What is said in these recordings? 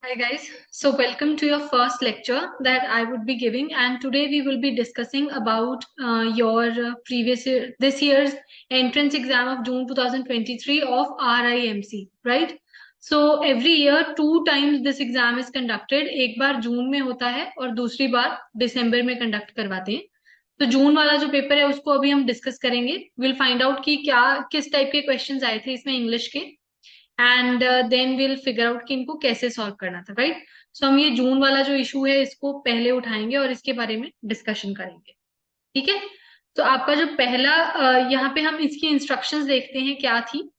Hi guys, so welcome to your first lecture that I would be giving, and today we will be discussing about your previous year, this year's entrance exam of June 2023 of RIMC, right? So every year two times this exam is conducted. एक बार जून में होता है और दूसरी बार दिसंबर में conduct करवाते हैं. तो जून वाला जो पेपर है उसको अभी हम डिस्कस करेंगे. विल फाइंड आउट कि क्या किस टाइप के क्वेश्चंस आए थे इसमें इंग्लिश के, and then will figure out कि इनको कैसे सॉल्व करना था, राइट. सो हम ये जून वाला जो इशू है इसको पहले उठाएंगे और इसके बारे में डिस्कशन करेंगे. ठीक है. तो आपका जो पहला यहाँ पे हम इसकी इंस्ट्रक्शंस देखते हैं क्या थी.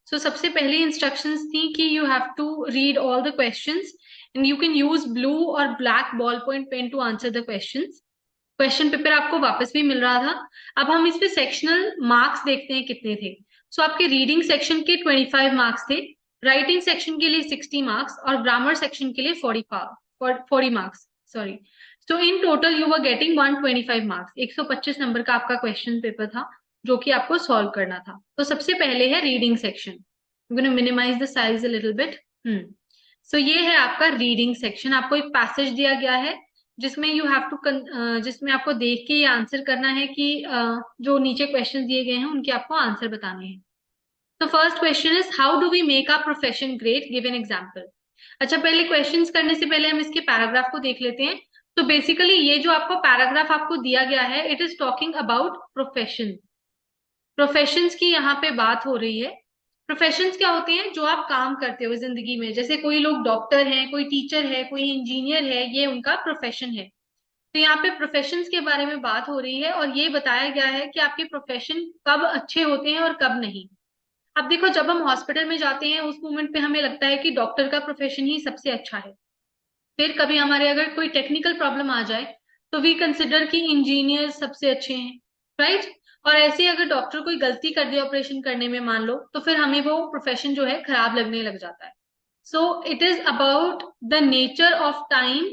सो सबसे पहली इंस्ट्रक्शंस थी कि you have to read all the questions and you can use blue और black ball point pen to answer the questions. Question paper आपको वापस भी मिल रहा था. अब हम इस पे सेक्शनल मार्क्स देखते हैं कितने थे. सो आपके रीडिंग सेक्शन के 25 मार्क्स थे, राइटिंग सेक्शन के लिए 60 मार्क्स और ग्रामर सेक्शन के लिए 40 marks, sorry. So in total you were getting 125 marks. 125 number का आपका क्वेश्चन पेपर था जो कि आपको सॉल्व करना था. तो सबसे पहले है reading section. Minimise the size a little bit. So ये है आपका रीडिंग सेक्शन. आपको एक पैसेज दिया गया है जिसमें यू हैव टू जिसमें आपको देख के ये आंसर करना है कि जो नीचे क्वेश्चन दिए गए हैं उनके आपको आंसर बताने हैं. तो first question is how do we make our profession great, give an example. अच्छा, पहले क्वेश्चंस करने से पहले हम इसके पैराग्राफ को देख लेते हैं. तो बेसिकली ये जो आपको पैराग्राफ आपको दिया गया है, it is talking about profession. Professions की यहाँ पे बात हो रही है. प्रोफेशंस क्या होते हैं? जो आप काम करते हो जिंदगी में. जैसे कोई लोग डॉक्टर हैं, कोई टीचर है, कोई इंजीनियर है, ये उनका प्रोफेशन है. तो यहाँ पे प्रोफेशंस के बारे में बात हो रही है और ये बताया गया है कि आपके प्रोफेशन कब अच्छे होते हैं और कब नहीं. अब देखो, जब हम हॉस्पिटल में जाते हैं उस मोमेंट पे हमें लगता है कि डॉक्टर का प्रोफेशन ही सबसे अच्छा है. फिर कभी हमारे अगर कोई टेक्निकल प्रॉब्लम आ जाए तो वी कंसिडर कि इंजीनियर सबसे अच्छे हैं, राइट. और ऐसे ही अगर डॉक्टर कोई गलती कर दे ऑपरेशन करने में मान लो, तो फिर हमें वो प्रोफेशन जो है खराब लगने लग जाता है. So it is about the nature of time.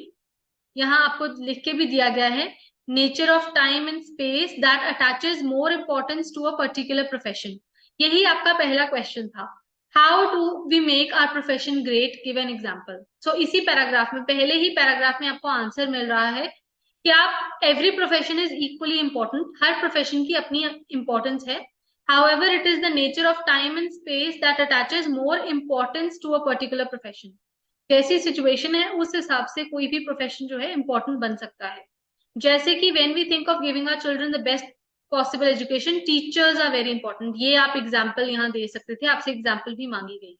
यहाँ आपको लिख के भी दिया गया है, nature of time and space that attaches more importance to a particular profession. यही आपका पहला क्वेश्चन था. How do we make our profession great, give an example. So इसी पैराग्राफ में, पहले ही पैराग्राफ में आपको आंसर मिल रहा है कि आप every profession is equally important. Her profession की अपनी इंपॉर्टेंस है. However, it is the nature of time and space that attaches more importance to a particular profession. कैसी सिचुएशन है उस हिसाब से कोई भी प्रोफेशन जो है इंपॉर्टेंट बन सकता है. जैसे कि when we think of giving our children the best possible education, teachers are very important. ये आप एग्जाम्पल यहाँ दे सकते थे, आपसे एग्जाम्पल भी मांगी गई.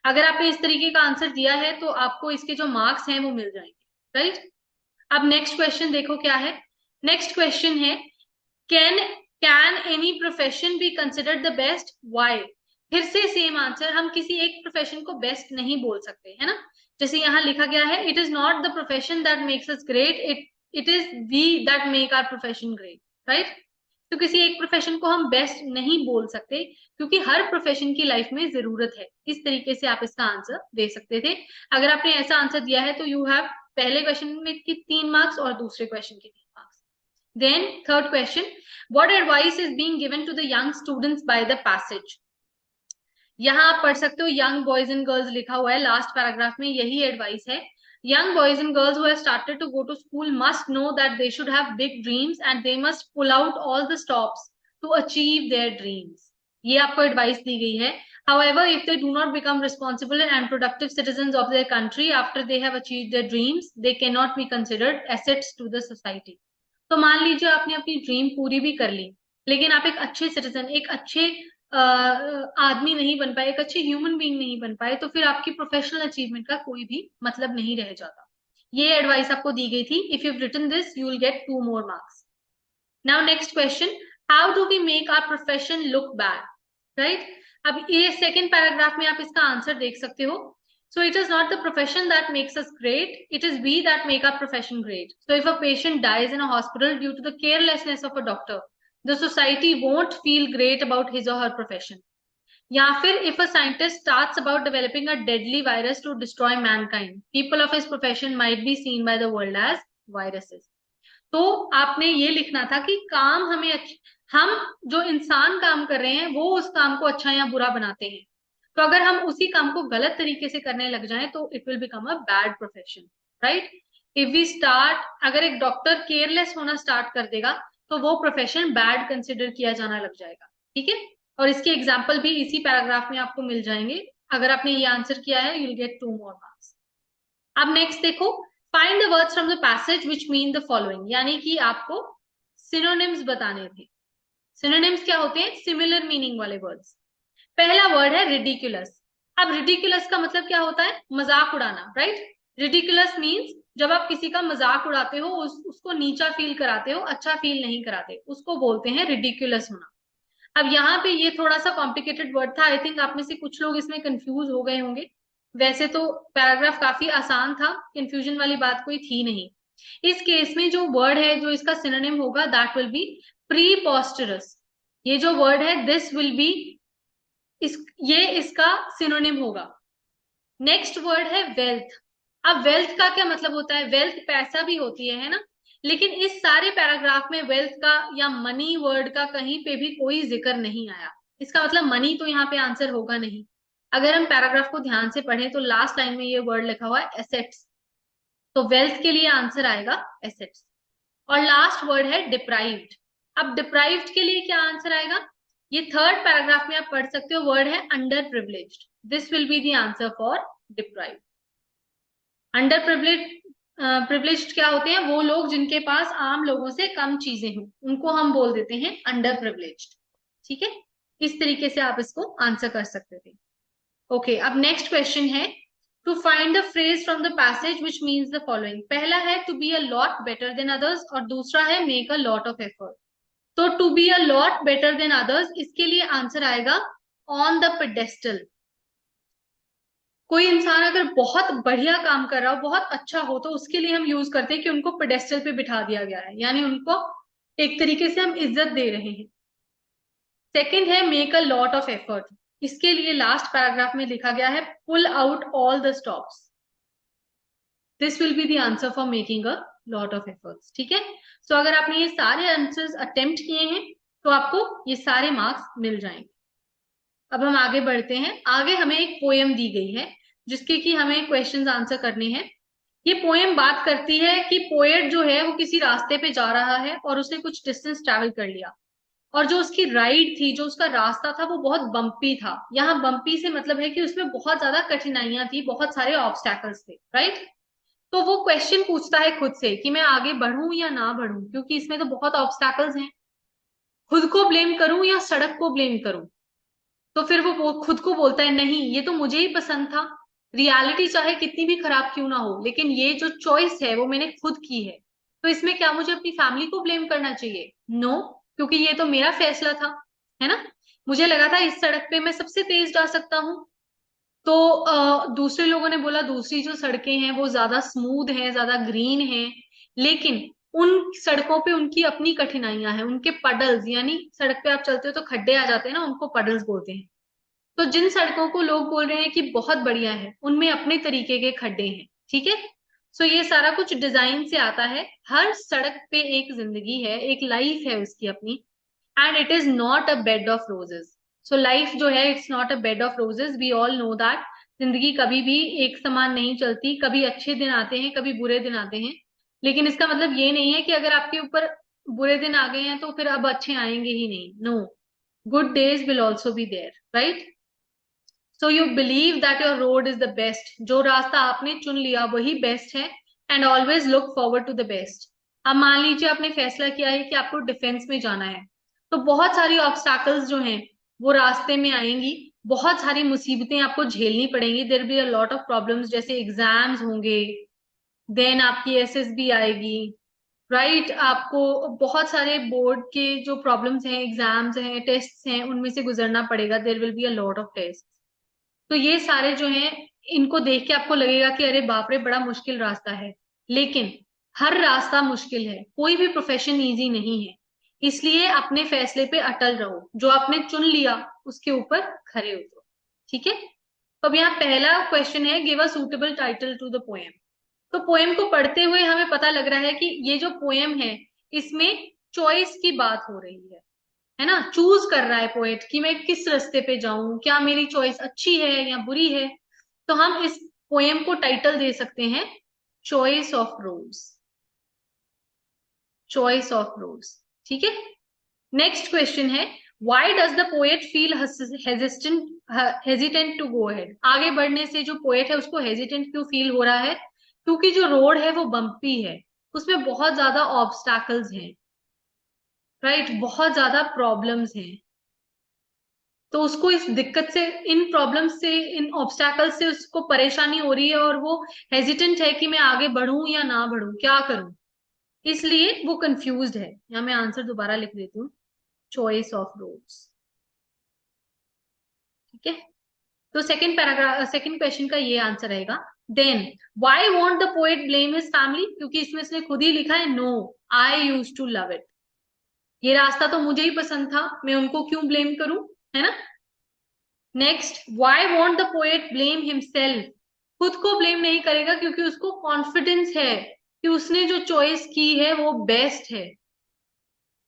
अगर आपने इस तरीके का आंसर दिया है तो आपको इसके जो मार्क्स हैं वो मिल जाएंगे, राइट. अब नेक्स्ट क्वेश्चन देखो क्या है. नेक्स्ट क्वेश्चन है, can can any profession be considered the best, why. फिर से सेम आंसर, हम किसी एक प्रोफेशन को बेस्ट नहीं बोल सकते, है ना. जैसे यहाँ लिखा गया है, it is not the profession that makes us great, it is we that make our profession great, right. तो किसी एक प्रोफेशन को हम बेस्ट नहीं बोल सकते क्योंकि हर प्रोफेशन की लाइफ में जरूरत है. इस तरीके से आप इसका आंसर दे सकते थे. अगर आपने ऐसा आंसर दिया है तो यू हैव पहले क्वेश्चन में की 3 मार्क्स और दूसरे क्वेश्चन के 3 marks. Then third question, what advice is being given to the young students by the passage. यहाँ आप पढ़ सकते हो young boys and girls लिखा हुआ है लास्ट पैराग्राफ में, यही एडवाइस है. Young boys and girls who have started to go to school must know that they should have big dreams and they must pull out all the stops to achieve their dreams. ये आपको advice दी गई है. However, if they do not become responsible and productive citizens of their country after they have achieved their dreams, they cannot be considered assets to the society. तो मान लीजिए आपने अपनी dream पूरी भी कर ली, लेकिन आप एक अच्छे सिटीजन, एक अच्छे आदमी नहीं बन पाए, एक अच्छे ह्यूमन बीइंग नहीं बन पाए, तो फिर आपकी प्रोफेशनल अचीवमेंट का कोई भी मतलब नहीं रह जाता. ये एडवाइस आपको दी गई थी. If you written this you will get 2 more marks. Now next question, how do we make our profession look bad, right. अब ये सेकेंड पैराग्राफ में आप इसका आंसर देख सकते हो. So it is not the profession that makes us great, it is we that make our profession great. So if a patient dies in a hospital due to the carelessness of a doctor, the society won't feel great about his or her profession. या फिर if a scientist starts about developing a deadly virus to destroy mankind, people of his profession might be seen by the world as viruses. तो आपने ये लिखना था कि काम हमें हम जो इंसान काम कर रहे हैं वो उस काम को अच्छा या बुरा बनाते हैं. तो अगर हम उसी काम को गलत तरीके से करने लग जाएं तो it will become a bad profession, right. If we start, अगर एक डॉक्टर केयरलेस होना स्टार्ट कर देगा तो वो प्रोफेशन बैड कंसिडर किया जाना लग जाएगा, ठीक है। और इसके एग्जाम्पल भी इसी पैराग्राफ में आपको मिल जाएंगे। अगर आपने ये आंसर किया है, यूल गेट 2 more marks। अब नेक्स्ट देखो, find the words from the passage which mean the following, यानी कि आपको सिनोनिम्स बताने थे। सिनोनिम्स क्या होते हैं? सिमिलर मीनिंग वाले वर्ड्स। पहला वर्ड है रिडिकुलस। अब रिडिकुलस का मतलब क्या होता है? मजाक उड़ाना, राइट। रिडिकुलस मीन्स जब आप किसी का मजाक उड़ाते हो, उसको नीचा फील कराते हो, अच्छा फील नहीं कराते, उसको बोलते हैं रिडिकुलस होना। अब यहाँ पे ये थोड़ा सा कॉम्प्लिकेटेड वर्ड था, आई थिंक आप में से कुछ लोग इसमें कंफ्यूज हो गए होंगे। वैसे तो पैराग्राफ काफी आसान था, कंफ्यूजन वाली बात कोई थी नहीं। इस केस में जो वर्ड है जो इसका सिनोनिम होगा दैट विल बी प्रीपोस्टरस। ये जो वर्ड है दिस विल बी ये इसका सिनोनिम होगा। नेक्स्ट वर्ड है वेल्थ। अब वेल्थ का क्या मतलब होता है? वेल्थ पैसा भी होती है ना। लेकिन इस सारे पैराग्राफ में वेल्थ का या मनी वर्ड का कहीं पे भी कोई जिक्र नहीं आया। इसका मतलब मनी तो यहाँ पे आंसर होगा नहीं। अगर हम पैराग्राफ को ध्यान से पढ़ें तो लास्ट लाइन में ये वर्ड लिखा हुआ है एसेट्स, तो वेल्थ के लिए आंसर आएगा एसेट्स। और लास्ट वर्ड है डिप्राइव्ड। अब डिप्राइव्ड के लिए क्या आंसर आएगा? ये थर्ड पैराग्राफ में आप पढ़ सकते हो, वर्ड है under privileged. This will be the answer for deprived. Under privileged क्या होते हैं? वो लोग जिनके पास आम लोगों से कम चीजें हों, उनको हम बोल देते हैं अंडर प्रिविलेज्ड, ठीक है। इस तरीके से आप इसको आंसर कर सकते थे। ओके, अब नेक्स्ट क्वेश्चन है to find the phrase from the passage which means the following. पहला है to be a lot better than others और दूसरा है make a lot of effort. तो to be a lot better than others, इसके लिए answer आएगा on the pedestal. कोई इंसान अगर बहुत बढ़िया काम कर रहा हो, बहुत अच्छा हो, तो उसके लिए हम यूज करते हैं कि उनको पेडेस्टल पे बिठा दिया गया है, यानी उनको एक तरीके से हम इज्जत दे रहे हैं। सेकेंड है make a lot of effort. इसके लिए लास्ट पैराग्राफ में लिखा गया है pull out all the stops. This will be the answer for making a lot of efforts, ठीक है। सो अगर आपने ये सारे आंसर्स अटेम्प्ट किए हैं तो आपको ये सारे मार्क्स मिल जाएंगे। अब हम आगे बढ़ते हैं। आगे हमें एक पोएम दी गई है जिसके कि हमें क्वेश्चंस आंसर करने हैं। ये पोएम बात करती है कि पोएट जो है वो किसी रास्ते पे जा रहा है और उसने कुछ डिस्टेंस ट्रैवल कर लिया, और जो उसकी राइड थी, जो उसका रास्ता था, वो बहुत बम्पी था। यहाँ बम्पी से मतलब है कि उसमें बहुत ज्यादा कठिनाइयां थी, बहुत सारे ऑब्स्टैकल्स थे, राइट। तो वो क्वेश्चन पूछता है खुद से कि मैं आगे बढ़ूं या ना बढ़ूं, क्योंकि इसमें तो बहुत ऑब्स्टैकल्स हैं। खुद को ब्लेम करूं या सड़क को ब्लेम करूं? तो फिर वो खुद को बोलता है नहीं, ये तो मुझे ही पसंद था। रियलिटी चाहे कितनी भी खराब क्यों ना हो, लेकिन ये जो चॉइस है वो मैंने खुद की है। तो इसमें क्या मुझे अपनी फैमिली को ब्लेम करना चाहिए? नो, क्योंकि ये तो मेरा फैसला था, है ना। मुझे लगा था इस सड़क पे मैं सबसे तेज जा सकता हूँ, तो दूसरे लोगों ने बोला दूसरी जो सड़कें हैं वो ज्यादा स्मूथ हैं, ज्यादा ग्रीन हैं। लेकिन उन सड़कों पे उनकी अपनी कठिनाइयां हैं, उनके पडल्स, यानी सड़क पे आप चलते हो तो खड्डे आ जाते हैं ना, उनको पडल्स बोलते हैं। तो जिन सड़कों को लोग बोल रहे हैं कि बहुत बढ़िया है, उनमें अपने तरीके के खड्डे हैं, ठीक है। सो ये सारा कुछ डिजाइन से आता है। हर सड़क पे एक जिंदगी है, एक लाइफ है उसकी अपनी, and it is not a bed of roses. So life जो है it's not a bed of roses, we all know that. जिंदगी कभी भी एक समान नहीं चलती, कभी अच्छे दिन आते हैं, कभी बुरे दिन आते हैं। लेकिन इसका मतलब ये नहीं है कि अगर आपके ऊपर बुरे दिन आ गए हैं तो फिर अब अच्छे आएंगे ही नहीं। No, good days will also be there, right. So you believe that your road is the best. जो रास्ता आपने चुन लिया वही बेस्ट है, and always look forward to the best. अब मान लीजिए आपने फैसला किया है कि आपको डिफेंस में जाना है, तो बहुत सारी ऑब्स्टैकल्स जो हैं वो रास्ते में आएंगी, बहुत सारी मुसीबतें आपको झेलनी पड़ेंगी। There be a lot of problems, जैसे एग्जाम्स होंगे, देन आपकी एसएसबी आएगी, राइट। आपको बहुत सारे बोर्ड के जो प्रॉब्लम्स हैं, एग्जाम्स हैं, टेस्ट्स हैं, उनमें से गुजरना पड़ेगा। There will be a lot of test. तो ये सारे जो हैं, इनको देख के आपको लगेगा कि अरे बाप रे बड़ा मुश्किल रास्ता है। लेकिन हर रास्ता मुश्किल है, कोई भी प्रोफेशन इजी नहीं है। इसलिए अपने फैसले पे अटल रहो, जो आपने चुन लिया उसके ऊपर खरे उतरो, ठीक है। तो अब यहाँ पहला क्वेश्चन है give a suitable title to the poem. तो पोएम को पढ़ते हुए हमें पता लग रहा है कि ये जो पोएम है इसमें चॉइस की बात हो रही है। है ना, चूज कर रहा है पोएट कि मैं किस रास्ते पे जाऊं, क्या मेरी चॉइस अच्छी है या बुरी है। तो हम इस पोएम को टाइटल दे सकते हैं choice of rose, choice of rose. ठीक है। नेक्स्ट क्वेश्चन है, why does the poet feel hesitant to go ahead. आगे बढ़ने से जो पोएट है उसको हेजिटेंट क्यों फील हो रहा है? क्योंकि जो रोड है वो बम्पी है, उसमें बहुत ज्यादा ऑब्स्टैकल्स हैं, राइट, बहुत ज्यादा प्रॉब्लम्स हैं। तो उसको इस दिक्कत से, इन प्रॉब्लम्स से, इन ऑब्स्टैकल्स से उसको परेशानी हो रही है और वो हेजिटेंट है कि मैं आगे बढ़ूं या ना बढ़ूं, क्या करूं, इसलिए वो कंफ्यूज्ड है। यहाँ मैं आंसर दोबारा लिख देती हूँ, चॉइस ऑफ रोड्स। ठीक है। तो सेकंड पैराग्राफ, सेकंड क्वेश्चन का ये आंसर रहेगा। Then why won't the poet blame his family, क्योंकि इसमें इसने खुद ही लिखा है no I used to love it, ये रास्ता तो मुझे ही पसंद था, मैं उनको क्यों ब्लेम करूं, है ना। Next, why won't the poet blame himself, खुद को ब्लेम नहीं करेगा क्योंकि उसको कॉन्फिडेंस है कि उसने जो चॉइस की है वो बेस्ट है,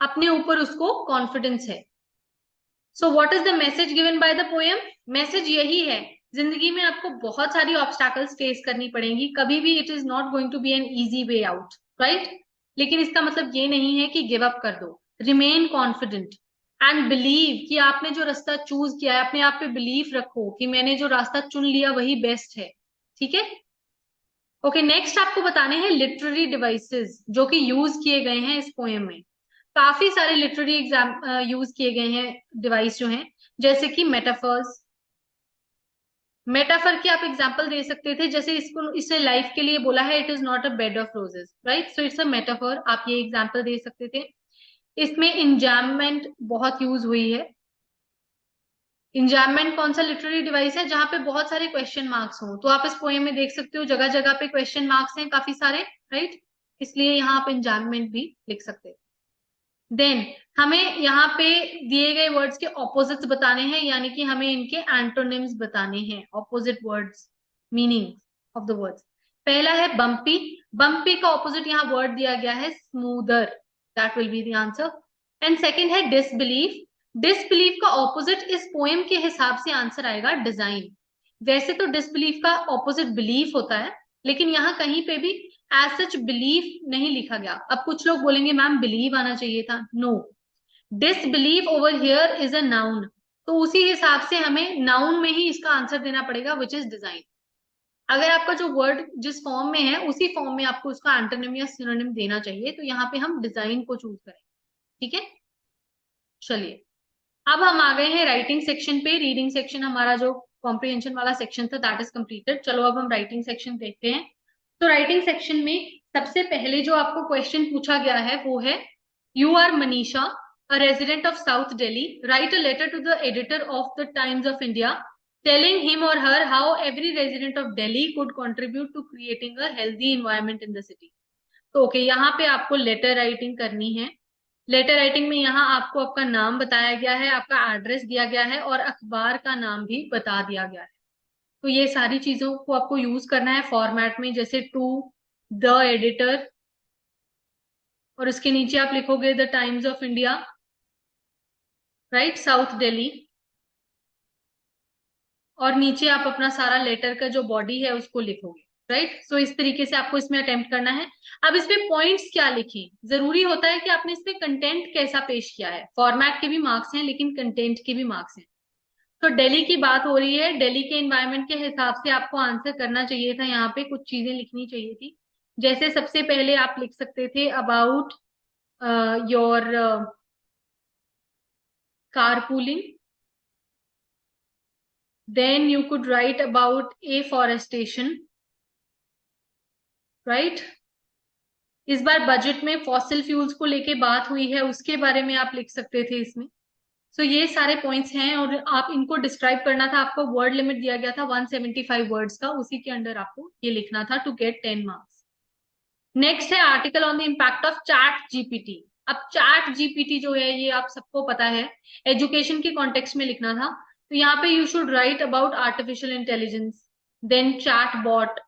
अपने ऊपर उसको कॉन्फिडेंस है। So what is the message given by the poem? Message यही है, जिंदगी में आपको बहुत सारी ऑब्स्टैकल्स फेस करनी पड़ेंगी, कभी भी it is not going to be an easy way out, right. लेकिन इसका मतलब ये नहीं है कि गिव अप कर दो, रिमेन कॉन्फिडेंट एंड बिलीव कि आपने जो रास्ता चूज किया है, अपने आप पे बिलीव रखो कि मैंने जो रास्ता चुन लिया वही बेस्ट है। ठीक है। ओके, नेक्स्ट आपको बताने हैं लिटरेरी डिवाइसेस जो कि यूज किए गए हैं इस पोएम में। काफी सारे लिटरेरी एग्जाम यूज किए गए हैं डिवाइस जो हैं, जैसे कि मेटाफर्स। मेटाफर की आप एग्जांपल दे सकते थे, जैसे इसको, इसने लाइफ के लिए बोला है it is not a bed of roses, right, so it's a metaphor, आप ये एग्जांपल दे सकते थे। इसमें इंजैममेंट बहुत यूज हुई है। इंजैममेंट कौन सा लिटरेरी डिवाइस है? जहां पे बहुत सारे क्वेश्चन मार्क्स हो, तो आप इस पोएम में देख सकते हो जगह जगह पे क्वेश्चन मार्क्स हैं काफी सारे, राइट, इसलिए यहाँ आप इंजैममेंट भी लिख सकते हैं। देन हमें यहाँ पे दिए गए वर्ड्स के ऑपोजिट्स बताने हैं, यानी कि हमें इनके एंटोनिम्स बताने हैं, opposite words, meaning of the words. पहला है बम्पी, बम्पी का ऑपोजिट यहाँ वर्ड दिया गया है smoother, that will be the answer. And second है डिसबिलीफ, डिसबिलीफ का ऑपोजिट इस पोएम के हिसाब से आंसर आएगा डिजाइन। वैसे तो डिसबिलीफ का ऑपोजिट बिलीफ होता है, लेकिन यहाँ कहीं पे भी एज सच बिलीफ नहीं लिखा गया। अब कुछ लोग बोलेंगे मैम बिलीव आना चाहिए था, no, disbelieve over here is a noun, तो उसी हिसाब से हमें नाउन में ही इसका आंसर देना पड़ेगा विच इज डिजाइन। अगर आपका जो वर्ड जिस फॉर्म में है उसी फॉर्म में आपको उसका एंटोनिम या सिनोनिम देना चाहिए, तो यहाँ पे हम डिजाइन को चूज करें। ठीक है। चलिए, अब हम आ गए हैं राइटिंग सेक्शन पे। रीडिंग सेक्शन हमारा जो कॉम्प्रिहेंशन वाला सेक्शन था दैट इज कंप्लीटेड। चलो अब हम राइटिंग सेक्शन देखते हैं। तो राइटिंग सेक्शन में सबसे पहले जो आपको क्वेश्चन पूछा गया है वो है, you are Manisha, a resident of South Delhi, write a letter to the editor of the Times of India telling him or her how every resident of Delhi could contribute to creating a healthy environment in the city। तो okay, यहाँ पे आपको letter writing करनी है। Letter writing में यहाँ आपको आपका नाम बताया गया है, आपका एड्रेस दिया गया है और अखबार का नाम भी बता दिया गया है। तो ये सारी चीजों को आपको यूज करना है फॉर्मेट में, जैसे टू द एडिटर, और उसके नीचे आप लिखोगे the times of India, right, south Delhi, और नीचे आप अपना सारा लेटर का जो बॉडी है उसको लिखोगे, राइट। सो इस तरीके से आपको इसमें अटेम्प्ट करना है। अब इसमें पॉइंट्स क्या लिखें, जरूरी होता है कि आपने इसमें कंटेंट कैसा पेश किया है। फॉर्मेट के भी मार्क्स हैं लेकिन कंटेंट के भी मार्क्स हैं। तो दिल्ली की बात हो रही है, दिल्ली के एनवायरनमेंट के हिसाब से आपको आंसर करना चाहिए था, यहाँ पे कुछ चीजें लिखनी चाहिए थी। जैसे सबसे पहले आप लिख सकते थे about your carpooling, then you could write about afforestation, right। इस बार बजट में फॉसिल फ्यूल्स को लेके बात हुई है, उसके बारे में आप लिख सकते थे इसमें। सो ये सारे पॉइंट्स हैं और आप इनको डिस्क्राइब करना था। आपको वर्ड लिमिट दिया गया था 175 वर्ड्स का, उसी के अंडर आपको ये लिखना था टू गेट 10 मार्क्स। नेक्स्ट है article on the impact of chat GPT. अब चैट जीपीटी जो है ये आप सबको पता है, एजुकेशन के कॉन्टेक्स्ट में लिखना था। तो यहाँ पे you should write about artificial intelligence, then chat bot,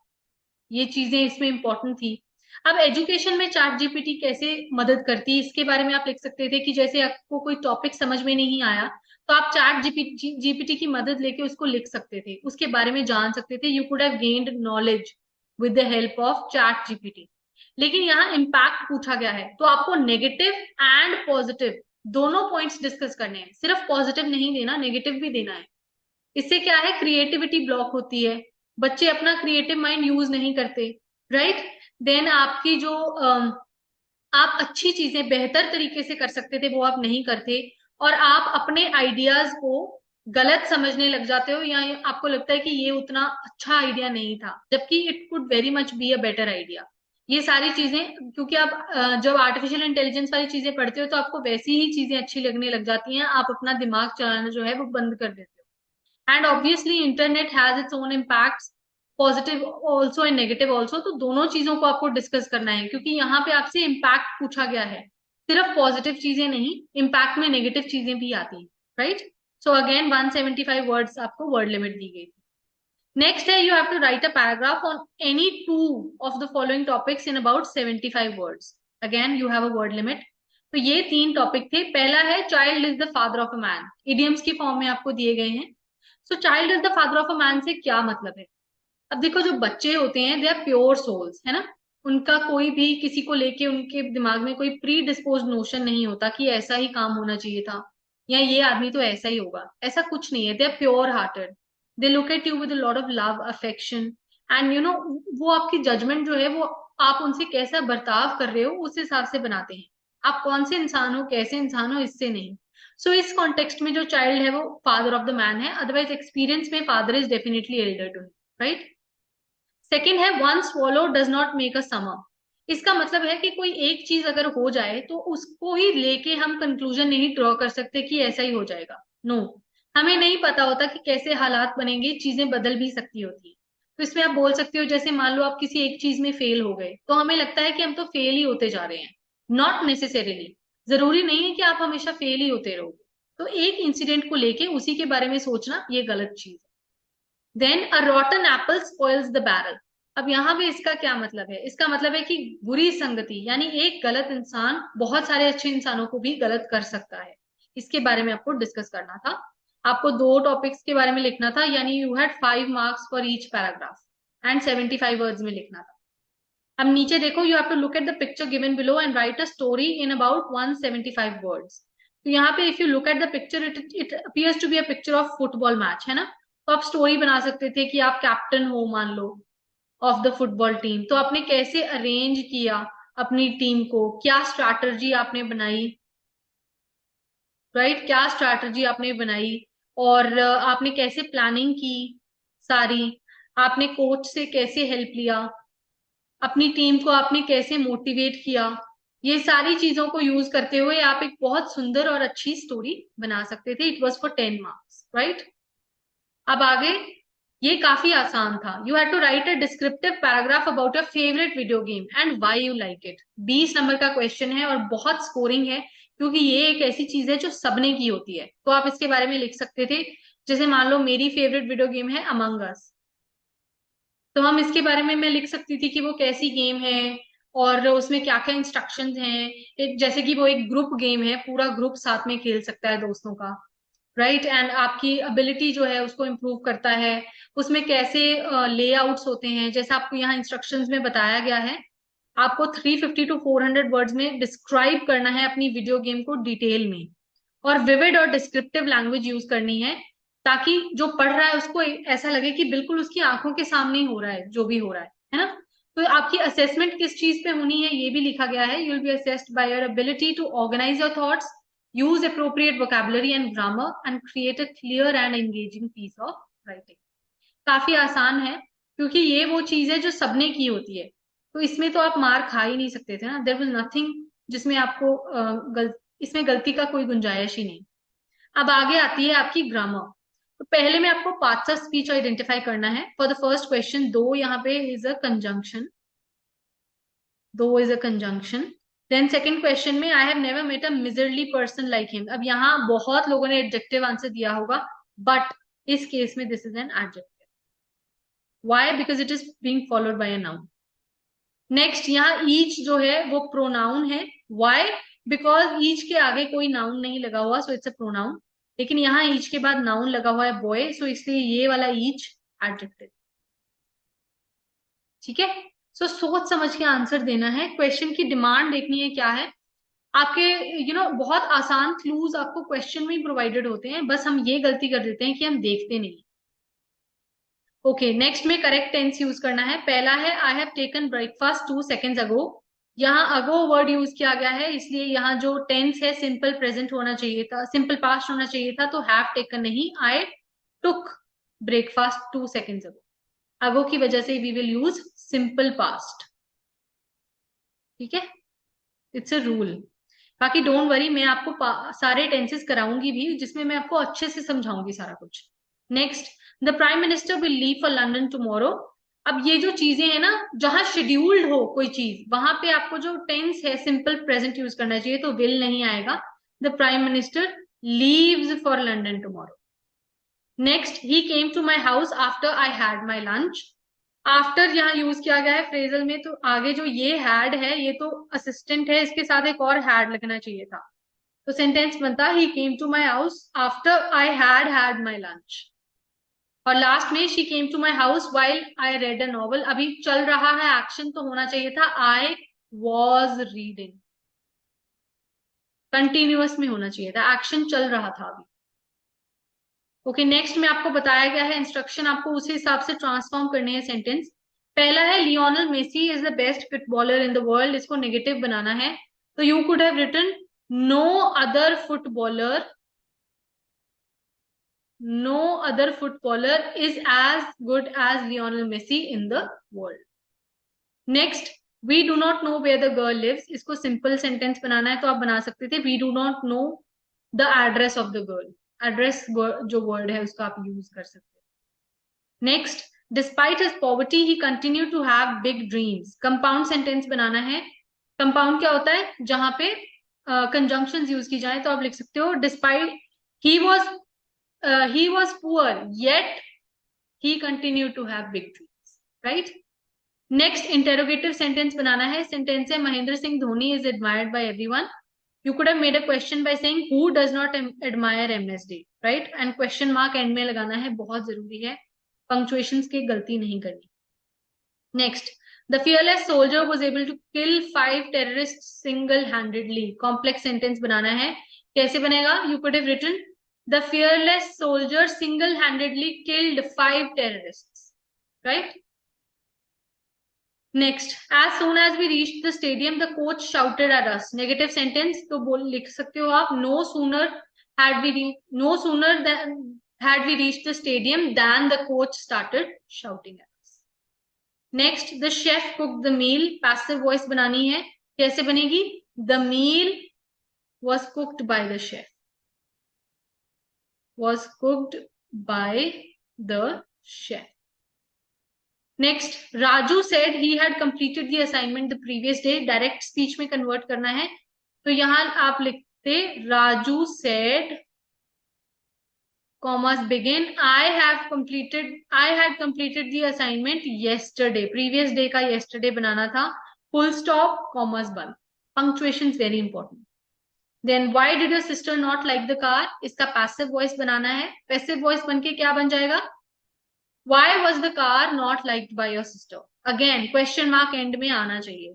ये चीजें इसमें इंपॉर्टेंट थी। अब एजुकेशन में चैट जीपीटी कैसे मदद करती है इसके बारे में आप लिख सकते थे कि जैसे आपको कोई टॉपिक समझ में नहीं आया तो आप चैट जीपीटी की मदद लेके उसको लिख सकते थे, उसके बारे में जान सकते थे। You could have gained knowledge with the help of chat GPT. लेकिन यहाँ इम्पैक्ट पूछा गया है तो आपको नेगेटिव एंड पॉजिटिव दोनों पॉइंट्स डिस्कस करने हैं, सिर्फ पॉजिटिव नहीं देना, नेगेटिव भी देना है। इससे क्या है, क्रिएटिविटी ब्लॉक होती है, बच्चे अपना क्रिएटिव माइंड यूज नहीं करते, राइट। देन आपकी जो आप अच्छी चीजें बेहतर तरीके से कर सकते थे वो आप नहीं करते, और आप अपने आइडियाज को गलत समझने लग जाते हो, या आपको लगता है कि ये उतना अच्छा आइडिया नहीं था, जबकि it could very much be a better idea. ये सारी चीजें, क्योंकि आप जब आर्टिफिशियल इंटेलिजेंस वाली चीजें पढ़ते हो तो आपको वैसी ही चीजें अच्छी लगने लग जाती हैं, आप अपना दिमाग चलाना जो है वो बंद कर देते हो। And obviously internet has its own impact, positive also and negative also, तो दोनों चीजों को आपको डिस्कस करना है, क्योंकि यहाँ पे आपसे इम्पैक्ट पूछा गया है, सिर्फ पॉजिटिव चीजें नहीं, इम्पैक्ट में नेगेटिव चीजें भी आती हैं, राइट। सो अगेन 175 वर्ड्स आपको वर्ड लिमिट दी गई थी। नेक्स्ट है, you have to write a paragraph on any two of the following topics in about 75 words. Again you have a word limit. तो ये 3 टॉपिक थे। पहला है child is the father of a man, idioms की form में आपको दिए गए हैं। So child is the father of a man से क्या मतलब है? अब देखो, जो बच्चे होते हैं दे आर प्योर सोल्स, है ना। उनका कोई भी किसी को लेके उनके दिमाग में कोई प्री डिस्पोज नोशन नहीं होता कि ऐसा ही काम होना चाहिए था, या ये आदमी तो ऐसा ही होगा, ऐसा कुछ नहीं है। They are pure hearted, they look at you with lot of love affection, and वो आपकी जजमेंट जो है वो आप उनसे कैसा बर्ताव कर रहे हो उस हिसाब से बनाते हैं। आप कौन से इंसान हो, कैसे इंसान हो, इससे नहीं। सो इस कॉन्टेक्स्ट में जो चाइल्ड है वो फादर ऑफ द मैन है, अदरवाइज एक्सपीरियंस में father is definitely elder to, right. Second है one swallow does not make a summer. इसका मतलब है कि कोई एक चीज अगर हो जाए तो उसको ही लेके हम कंक्लूजन नहीं ड्रॉ कर सकते कि ऐसा ही हो जाएगा। नो, हमें नहीं पता होता कि कैसे हालात बनेंगे, चीजें बदल भी सकती होती है। तो इसमें आप बोल सकते हो, जैसे मान लो आप किसी एक चीज में फेल हो गए तो हमें लगता है कि हम तो फेल ही होते जा रहे हैं। नॉट नेसेसरीली, जरूरी नहीं है कि आप हमेशा फेल ही होते रहोगे। तो एक इंसिडेंट को लेके उसी के बारे में सोचना ये गलत चीज है। Then a rotten apple spoils the barrel. अब यहाँ पे इसका क्या मतलब है? इसका मतलब है कि बुरी संगति, यानी एक गलत इंसान बहुत सारे अच्छे इंसानों को भी गलत कर सकता है। इसके बारे में आपको डिस्कस करना था। आपको 2 टॉपिक्स के बारे में लिखना था, यानी you had 5 marks for each paragraph and 75 words में लिखना था। अब नीचे देखो, you have to look at the picture given below and write a story in about 175 words. तो यहाँ पे if you look at the picture, it appears to be a picture of football match, है ना। तो आप story बना सकते थे कि आप कैप्टन हो, मान लो, ऑफ द फुटबॉल टीम। तो आपने कैसे अरेंज किया अपनी टीम को, क्या स्ट्रैटेजी आपने बनाई, राइट, क्या स्ट्रैटेजी आपने बनाई, और आपने कैसे प्लानिंग की सारी, आपने कोच से कैसे हेल्प लिया, अपनी टीम को आपने कैसे मोटिवेट किया। ये सारी चीजों को यूज करते हुए आप एक बहुत सुंदर और अच्छी स्टोरी बना सकते थे। It was for 10 marks, right. अब आगे, ये काफी आसान था। You had to write a descriptive paragraph about your favourite video game and why you like it. 20 number का क्वेश्चन है और बहुत स्कोरिंग है, क्योंकि ये एक ऐसी चीज है जो सबने की होती है। तो आप इसके बारे में लिख सकते थे, जैसे मान लो मेरी फेवरेट वीडियो गेम है अमंग अस, तो हम इसके बारे में मैं लिख सकती थी कि वो कैसी गेम है और उसमें क्या क्या इंस्ट्रक्शंस हैं। जैसे कि वो एक ग्रुप गेम है, पूरा ग्रुप साथ में खेल सकता है दोस्तों का, राइट। एंड आपकी एबिलिटी जो है उसको इम्प्रूव करता है। उसमें कैसे लेआउट्स होते हैं, जैसा आपको यहाँ इंस्ट्रक्शंस में बताया गया है। आपको 350 टू 400 वर्ड्स में डिस्क्राइब करना है अपनी वीडियो गेम को डिटेल में, और विविड और डिस्क्रिप्टिव लैंग्वेज यूज करनी है, ताकि जो पढ़ रहा है उसको ऐसा लगे कि बिल्कुल उसकी आंखों के सामने ही हो रहा है जो भी हो रहा है ना। तो आपकी असेसमेंट किस चीज पे होनी है ये भी लिखा गया है। You will be assessed by your ability to organise your thoughts, use appropriate vocabulary and grammar, and create a clear and engaging piece of writing। काफी आसान है, क्योंकि ये वो चीज है जो सबने की होती है, तो इसमें तो आप मार खा ही नहीं सकते थे ना। देयर वाज नथिंग जिसमें आपको इसमें गलती का कोई गुंजाइश ही नहीं। अब आगे आती है आपकी ग्रामर। तो पहले में आपको पार्ट्स ऑफ स्पीच आइडेंटिफाई करना है। For the first question, though यहाँ पे is a conjunction, though is a conjunction. Then second question में, I have never met a miserly person like him. अब यहाँ बहुत लोगों ने एडजेक्टिव आंसर दिया होगा, बट इस केस में this is an adjective. Why? Because it is being followed by a noun. Next यहाँ ईच जो है वो प्रोनाउन है. वाई? बिकॉज ईच के आगे कोई नाउन नहीं लगा हुआ, सो इट्स अ प्रोनाउन. लेकिन यहाँ ईच के बाद नाउन लगा हुआ है बॉय, सो इसलिए ये वाला ईच एडजेक्टिव. ठीक है. सो सोच समझ के आंसर देना है. क्वेश्चन की डिमांड देखनी है क्या है आपके. बहुत आसान क्लूज आपको क्वेश्चन में ही प्रोवाइडेड होते हैं, बस हम ये गलती कर देते हैं कि हम देखते नहीं. ओके, नेक्स्ट में करेक्ट टेंस यूज करना है. पहला है I have taken breakfast 2 seconds अगो. यहाँ अगो वर्ड यूज किया गया है, इसलिए यहाँ जो टेंस है सिंपल प्रेजेंट होना चाहिए था, सिंपल पास्ट होना चाहिए था. तो हैव टेकन नहीं, आई टुक ब्रेकफास्ट 2 seconds अगो. अगो की वजह से we will use simple past. ठीक है, इट्स अ रूल. बाकी डोंट वरी, मैं आपको सारे टेंसेस कराऊंगी भी, जिसमें मैं आपको अच्छे से समझाऊंगी सारा कुछ. Next, the prime minister will leave for London tomorrow. अब ये जो चीजें हैं ना, जहां शेड्यूल्ड हो कोई चीज, वहां पे आपको जो टेंस है सिंपल प्रेजेंट यूज करना चाहिए, तो विल नहीं आएगा. The prime minister leaves for London tomorrow. Next, he came to my house after I had my lunch. After यहाँ यूज किया गया है फ्रेजल में, तो आगे जो ये हैड है ये तो असिस्टेंट है, इसके साथ एक और हैड लगना चाहिए था. तो सेंटेंस बनता ही came to my house after I had my lunch. और लास्ट में she came to my house while I read a novel. अभी चल रहा है एक्शन, तो होना चाहिए था आई वॉज रीडिंग. कंटिन्यूअस में होना चाहिए था, एक्शन चल रहा था अभी. ओके, नेक्स्ट में आपको बताया गया है इंस्ट्रक्शन, आपको उसी हिसाब से ट्रांसफॉर्म करने हैं सेंटेंस. पहला है Lionel Messi is the best footballer in the world. इसको नेगेटिव बनाना है, तो you could have written no other footballer, no other footballer is as good as Lionel Messi in the world. Next, we do not know where the girl lives. इसको simple sentence बनाना है, तो आप बना सकते थे we do not know the address of the girl. Address जो word है उसका आप यूज कर सकते हैं. Next, despite his poverty he continue to have big dreams. Compound sentence बनाना है. कंपाउंड क्या होता है? जहां पे कंजंक्शंस यूज की जाए, तो आप लिख सकते हो despite he was poor yet he continue to have big dreams. Right. Next, interrogative sentence बनाना है. सेंटेंस है Mahendra Singh Dhoni is admired by everyone. You could have made a question by saying who does not admire MSD, right? And question mark end में लगाना है, बहुत जरूरी है. Punctuations की गलती नहीं करनी. Next, the fearless soldier was able to kill 5 terrorists single-handedly. Complex sentence बनाना है. कैसे बनेगा? You could have written the fearless soldier single-handedly killed 5 terrorists, right? Next, as soon as we reached the stadium the coach shouted at us. Negative sentence तो बोल लिख सकते हो आप no sooner had we reached the stadium than the coach started shouting at us. Next, the chef cooked the meal. Passive voice बनानी है. कैसे बनेगी? the meal was cooked by the chef, was cooked by the chef. Next, Raju said he had completed the assignment the previous day. Direct speech में convert करना है, तो यहां आप लिखते Raju said commas begin I had completed the assignment yesterday. Previous day का yesterday बनाना था. फुल स्टॉप कॉमर्स बंद. Punctuation very important. Then why did your sister not like the car. इसका पैसिव वॉइस बनाना है. पैसिव वॉइस बन के क्या बन जाएगा? Why was the car not liked by your sister? Again, question mark end में आना चाहिए.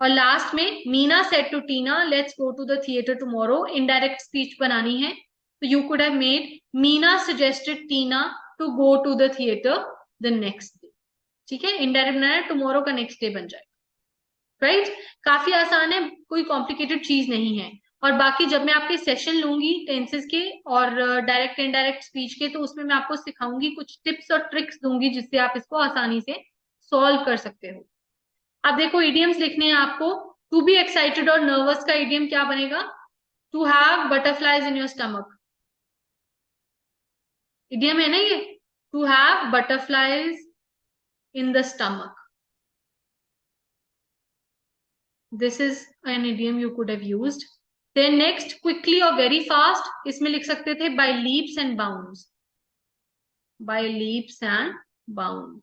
और लास्ट में Meena said to Tina, let's go to the theater tomorrow. Indirect speech बनानी है, तो you could have made Meena suggested Tina to go to the theater the next day. ठीक है, indirect बनाना है, tomorrow का next day बन जाएगा. राइट. काफी आसान है, कोई कॉम्प्लिकेटेड चीज नहीं है. और बाकी जब मैं आपके सेशन लूंगी टेंसेस के और डायरेक्ट इनडायरेक्ट स्पीच के, तो उसमें मैं आपको सिखाऊंगी, कुछ टिप्स और ट्रिक्स दूंगी जिससे आप इसको आसानी से सॉल्व कर सकते हो. अब देखो, इडियम्स लिखने हैं आपको. टू बी एक्साइटेड और नर्वस का इडियम क्या बनेगा? To have butterflies in your stomach. Idiom है ना ये, to have butterflies in the stomach. This is an idiom you could have used. Then next, quickly or very fast, इसमें लिख सकते थे by leaps and bounds. By leaps and bounds.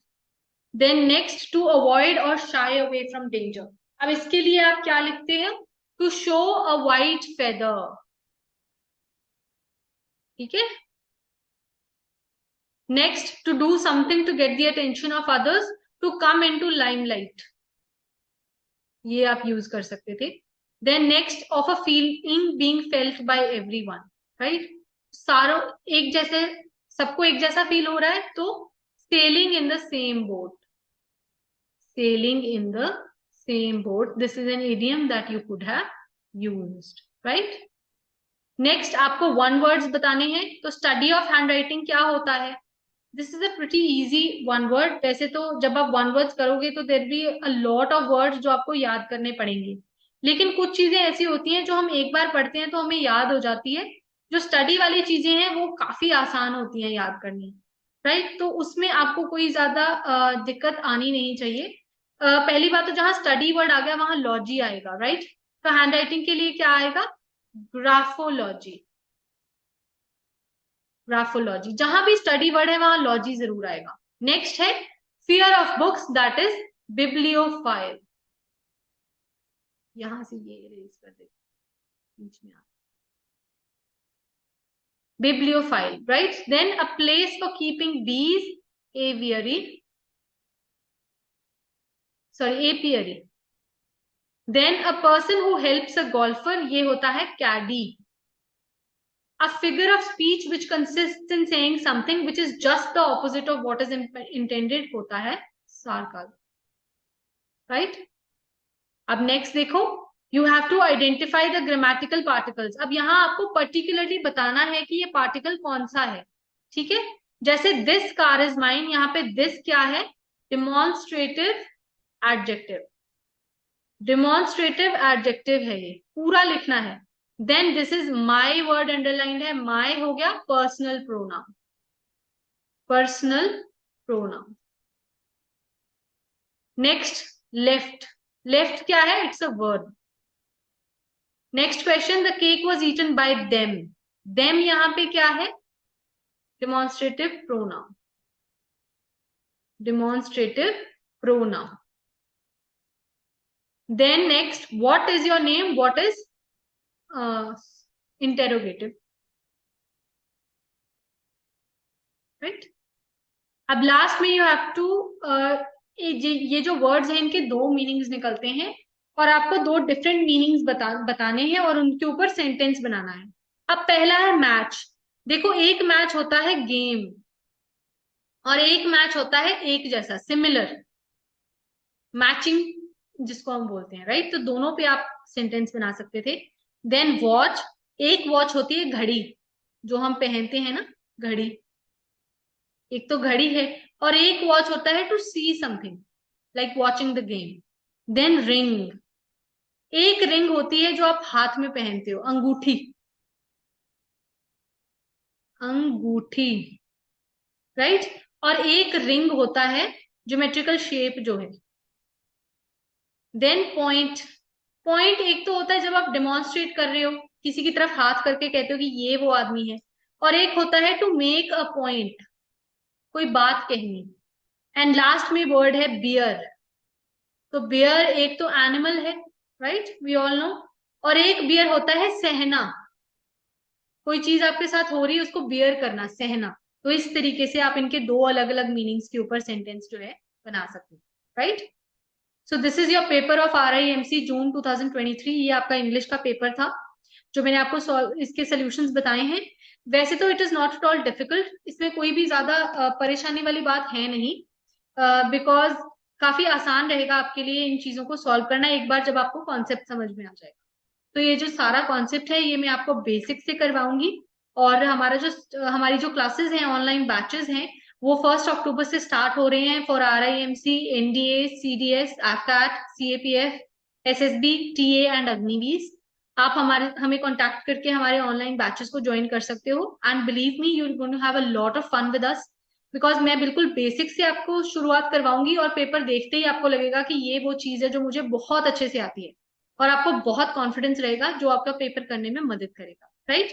Then next, to avoid और shy away from danger. अब इसके लिए आप क्या लिखते हैं? To show a white feather. ठीक है। Next, to do something to get the attention of others, to come in to limelight, ये आप यूज कर सकते थे। Then next, of a feeling being felt by everyone, right? सारों एक जैसे, सबको एक जैसा फील हो रहा है, तो selling in the same boat, sailing in the same boat. This is an idiom that you could have used, right? Next, आपको वन वर्ड्स बताने हैं, तो स्टडी ऑफ हैंड राइटिंग क्या होता है? This is a pretty easy one word. वैसे तो जब आप वन वर्ड्स करोगे तो there be a lot of words जो आपको याद करने पड़ेंगे, लेकिन कुछ चीजें ऐसी होती हैं जो हम एक बार पढ़ते हैं तो हमें याद हो जाती है। जो स्टडी वाली चीजें हैं वो काफी आसान होती हैं याद करनी, राइट? तो उसमें आपको कोई ज्यादा दिक्कत आनी नहीं चाहिए। पहली बात तो जहां स्टडी वर्ड आ गया वहां लॉजी आएगा, राइट? तो हैंड राइटिंग के लिए क्या आएगा? ग्राफोलॉजी। ग्राफोलॉजी, जहां भी स्टडी वर्ड है वहां लॉजी जरूर आएगा। नेक्स्ट है fear of books, that is bibliophile. यहां से ये इरेज कर दे बीच में, bibliophile, right? Then a place for keeping bees, aviary, sorry apiary. Then a person who helps a golfer, ये होता है कैडी। A figure of speech which consists in saying something which is just the opposite of what is intended होता है sarcasm, right? अब next देखो, you have to identify the grammatical particles. अब यहाँ आपको पर्टिकुलरली बताना है कि ये पार्टिकल कौन सा है, ठीक है? जैसे दिस कार इज माइन, यहाँ पे दिस क्या है? Demonstrative adjective. डिमॉन्स्ट्रेटिव एडजेक्टिव है, ये पूरा लिखना है। Then this is my, word underlined है, माई हो गया personal pronoun, personal pronoun. Next, left, left क्या है? It's a verb. Next question, the cake was eaten by them, them यहाँ पे क्या है? Demonstrative pronoun, demonstrative pronoun. Then next, what is your name, what is interrogative, right? अब last में you have to, ये जो वर्ड्स हैं इनके दो मीनिंग्स निकलते हैं और आपको दो डिफरेंट मीनिंग्स बताने हैं और उनके ऊपर सेंटेंस बनाना है। अब पहला है मैच। देखो, एक मैच होता है गेम और एक मैच होता है एक जैसा, सिमिलर, मैचिंग जिसको हम बोलते हैं, राइट? तो दोनों पे आप सेंटेंस बना सकते थे। देन वॉच, एक वॉच होती है घड़ी जो हम पहनते हैं ना, घड़ी, एक तो घड़ी है, और एक वॉच होता है to see something like watching the game. Then ring, एक रिंग होती है जो आप हाथ में पहनते हो, अंगूठी, अंगूठी, राइट? और एक रिंग होता है ज्योमेट्रिकल शेप जो है। देन पॉइंट, पॉइंट एक तो होता है जब आप डेमोन्स्ट्रेट कर रहे हो, किसी की तरफ हाथ करके कहते हो कि ये वो आदमी है, और एक होता है टू मेक अ पॉइंट, कोई बात कहनी। एंड लास्ट में वर्ड है बियर। तो बियर एक तो एनिमल है, राइट, वी ऑल नो, और एक बियर होता है सहना, कोई चीज आपके साथ हो रही है उसको बियर करना, सहना। तो इस तरीके से आप इनके दो अलग अलग मीनिंग्स के ऊपर सेंटेंस जो है बना सकते हैं, right? So this is your paper of RIMC जून 2023। ये आपका इंग्लिश का पेपर था जो मैंने आपको इसके सोल्यूशंस बताए हैं। वैसे तो it is not at all difficult, इसमें कोई भी ज्यादा परेशानी वाली बात है नहीं, बिकॉज काफी आसान रहेगा आपके लिए इन चीजों को सॉल्व करना एक बार जब आपको कॉन्सेप्ट समझ में आ जाएगा। तो ये जो सारा कॉन्सेप्ट है ये मैं आपको बेसिक से करवाऊंगी, और हमारी जो क्लासेस हैं, ऑनलाइन बैचेस हैं, वो 1 अक्टूबर से स्टार्ट हो रहे हैं for RIMC, NDA, CDS, ACAT, CAPF, SSB, TA and Agniveer. आप हमें कांटेक्ट करके हमारे ऑनलाइन बैचेस को ज्वाइन कर सकते हो, and believe me, you are going to have a lot of fun with us, because मैं बिल्कुल बेसिक से आपको शुरुआत करवाऊंगी और पेपर देखते ही आपको लगेगा कि ये वो चीज है जो मुझे बहुत अच्छे से आती है, और आपको बहुत कॉन्फिडेंस रहेगा जो आपका पेपर करने में मदद करेगा, right?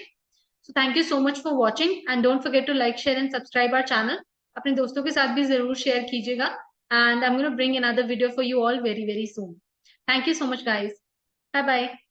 So thank you so much for watching, and don't forget to like, share and subscribe our channel. अपने दोस्तों के साथ भी जरूर शेयर कीजिएगा। and I'm going to bring another video for you all very, very soon. Thank you so much, guys. Bye bye.